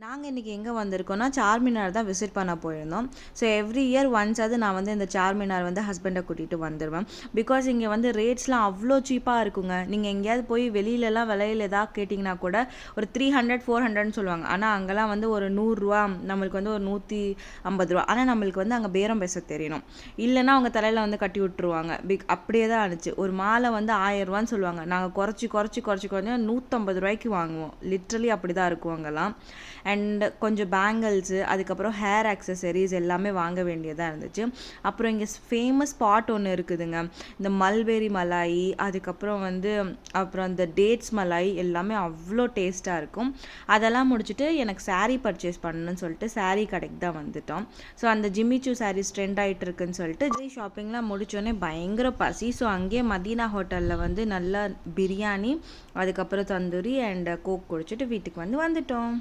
நாங்கள் இன்றைக்கி எங்கே வந்திருக்கோம்னா சார்மினார் தான் விசிட் பண்ண போயிருந்தோம். ஸோ எவ்ரி இயர் ஒன்ஸ் அது நான் வந்து இந்த சார்மினார் வந்து ஹஸ்பண்டை கூட்டிகிட்டு வந்துடுவேன். பிகாஸ் இங்கே வந்து ரேட்ஸ்லாம் அவ்வளோ சீப்பாக இருக்குங்க. நீங்கள் எங்கேயாவது போய் வெளியிலலாம் விலையில் எதாவது கேட்டிங்கன்னா கூட ஒரு 300 400ன்னு சொல்லுவாங்க. ஆனால் அங்கெல்லாம் வந்து ஒரு 100 நம்மளுக்கு வந்து ஒரு 150 ஆனால் நம்மளுக்கு வந்து அங்கே பேரம் பேச தெரியணும். இல்லைன்னா அவங்க தலையில் வந்து கட்டி விட்டுருவாங்க. அப்படியே தான் இருந்துச்சு. ஒரு மாலை வந்து 1000 சொல்லுவாங்க. நாங்கள் குறைச்சி 150 வாங்குவோம். லிட்ரலி அப்படி தான் இருக்கும் அங்கெல்லாம். அண்ட் கொஞ்சம் பேங்கிள்ஸு, அதுக்கப்புறம் ஹேர் ஆக்சசரிஸ் எல்லாமே வாங்க வேண்டியதாக இருந்துச்சு. அப்புறம் இங்கே ஃபேமஸ் ஸ்பாட் ஒன்று இருக்குதுங்க. இந்த மல்பெரி மலாய், அதுக்கப்புறம் வந்து அப்புறம் இந்த டேட்ஸ் மலாய் எல்லாமே அவ்வளோ டேஸ்ட்டாக இருக்கும். அதெல்லாம் முடிச்சுட்டு எனக்கு சாரீ பர்ச்சேஸ் பண்ணணும்னு சொல்லிட்டு சாரீ கடைக்கு தான் வந்துட்டோம். ஸோ அந்த ஜிம்மிச்சூ சாரீஸ் ட்ரெண்ட் ஆகிட்டு இருக்குன்னு சொல்லிட்டு ஷாப்பிங்லாம் முடித்தோடனே பயங்கர பசி. ஸோ அங்கேயே மதீனா ஹோட்டலில் வந்து நல்லா பிரியாணி, அதுக்கப்புறம் தந்தூரி அண்ட் கோக் குடிச்சிட்டு வீட்டுக்கு வந்துட்டோம்.